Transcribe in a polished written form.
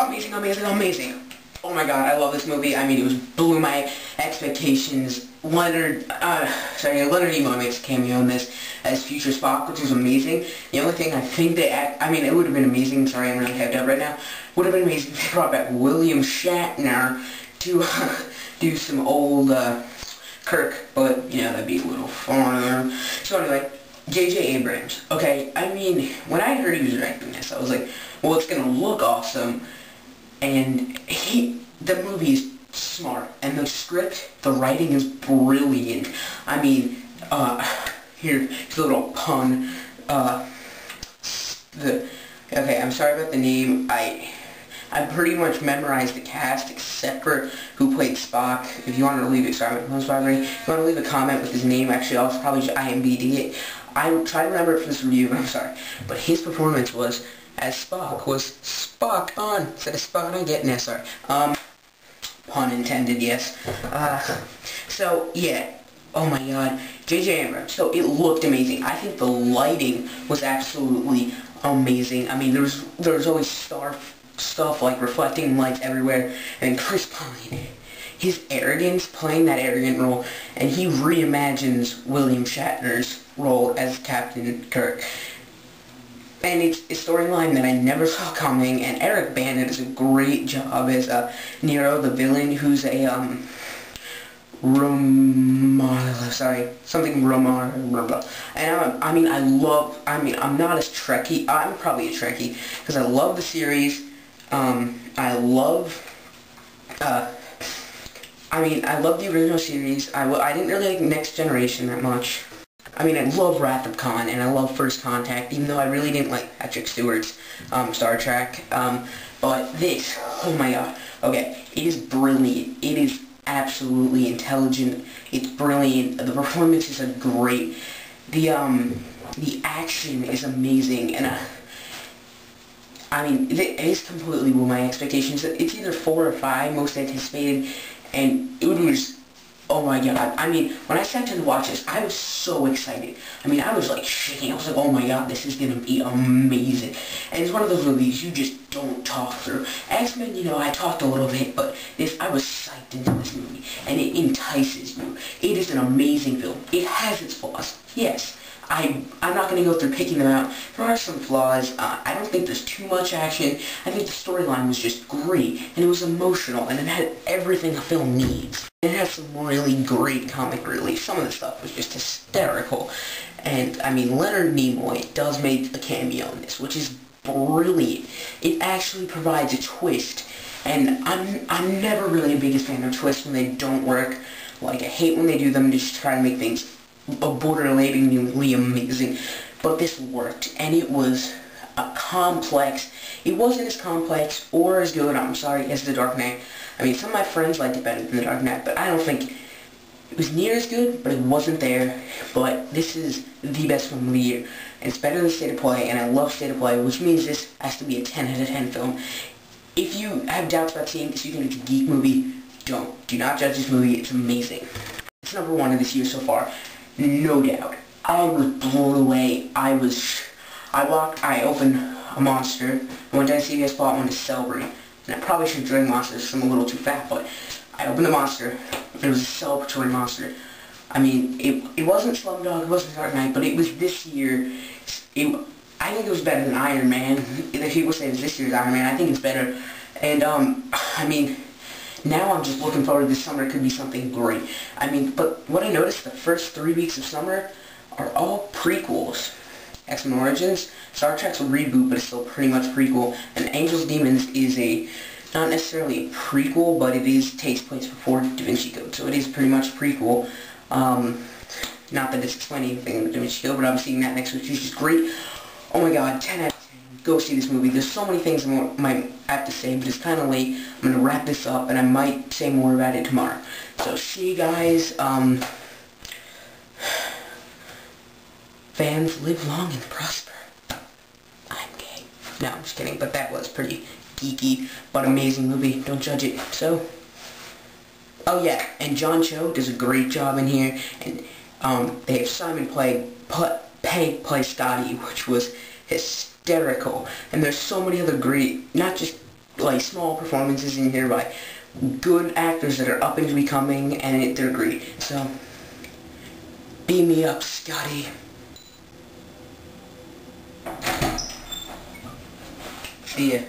amazing, amazing, amazing. Oh my god, I love this movie. I mean, it was blew my expectations. Leonard Nimoy makes a cameo in this as future Spock, which is amazing. The only thing I think I mean, it would have been amazing, sorry, I'm really hyped up right now, would have been amazing if they brought back William Shatner to do some old Kirk, but, you know, that'd be a little fun. So anyway, J.J. Abrams. Okay, I mean, when I heard he was directing this, I was like, well, it's gonna look awesome. And the movie is smart, and the script, the writing is brilliant. I mean, here's a little pun. Okay, I'm sorry about the name. I pretty much memorized the cast except for who played Spock. If you want to leave it, sorry, if you want to leave a comment with his name, actually, I'll probably just IMDb it. I try to remember it for this review, but I'm sorry. But his performance was, as Spock, was Spock on. Instead of Spock on, getting there, sorry. Pun intended, yes. So, yeah. Oh my god. J.J. Abrams. So, it looked amazing. I think the lighting was absolutely amazing. I mean, there was always stuff like reflecting lights everywhere. And Chris Pine, his arrogance, playing that arrogant role, and he reimagines William Shatner's role as Captain Kirk. And it's a storyline that I never saw coming, and Eric Bana does a great job as Nero, the villain, who's a, Romar. And I'm not as Trekkie, I'm probably a Trekkie, because I love the series, I love the original series. I didn't really like Next Generation that much. I mean, I love Wrath of Khan, and I love First Contact, even though I really didn't like Patrick Stewart's Star Trek. But this, oh my god. Okay, it is brilliant. It is absolutely intelligent. It's brilliant. The performances are great. The action is amazing, and I mean, it is completely blew my expectations. It's either 4 or 5, most anticipated, and it was, oh my god. I mean, when I sat down to watch this, I was so excited. I mean, I was like shaking. I was like, oh my god, this is gonna be amazing. And it's one of those movies you just don't talk through. X-Men, you know, I talked a little bit, but I was psyched into this movie, and it entices you. It is an amazing film. It has its flaws, yes. I'm not going to go through picking them out. There are some flaws. I don't think there's too much action. I think the storyline was just great, and it was emotional, and it had everything a film needs. It has some really great comic relief. Some of the stuff was just hysterical. And, I mean, Leonard Nimoy does make a cameo in this, which is brilliant. It actually provides a twist, and I'm never really the biggest fan of twists when they don't work. Like, I hate when they do them just to try to make things borderlaningly amazing, but this worked, and it was complex. It wasn't as complex or as good, I'm sorry, as The Dark Knight. I mean, some of my friends liked it better than The Dark Knight, but I don't think it was near as good, but it wasn't there. But this is the best film of the year, and it's better than State of Play, and I love State of Play, which means this has to be a 10 out of 10 film. If you have doubts about seeing this, you think it's a geek movie, don't. Do not judge this movie, it's amazing. It's number 1 of this year so far. No doubt. I was blown away. I opened a Monster. I went down to CVS, bought one to celebrate. And I probably should drink Monster because I'm a little too fat, but I opened the Monster. It was a celebratory Monster. I mean, it wasn't Slumdog, it wasn't Dark Knight, but it was this year. I think it was better than Iron Man. If people say it's this year's Iron Man, I think it's better. And, I mean, now I'm just looking forward to this summer. It could be something great. I mean, but what I noticed, the first 3 weeks of summer are all prequels. X-Men Origins, Star Trek's a reboot, but it's still pretty much prequel. And Angels Demons is not necessarily a prequel, but it takes place before Da Vinci Code, so it is pretty much prequel. Not that it's explaining anything in Da Vinci Code, but I'm seeing that next week, which is great. Oh my god, 10 out of 10. Go see this movie. There's so many things I might have to say, but it's kind of late. I'm going to wrap this up, and I might say more about it tomorrow. So, see you guys. Fans, live long and prosper. I'm gay. No, I'm just kidding, but that was pretty geeky, but amazing movie. Don't judge it. So, oh yeah, and John Cho does a great job in here, and they have Simon Pegg play Scotty, which was hysterical. And there's so many other great, not just like small performances in here by good actors that are up and becoming, and they're great. So, beam me up, Scotty. See ya.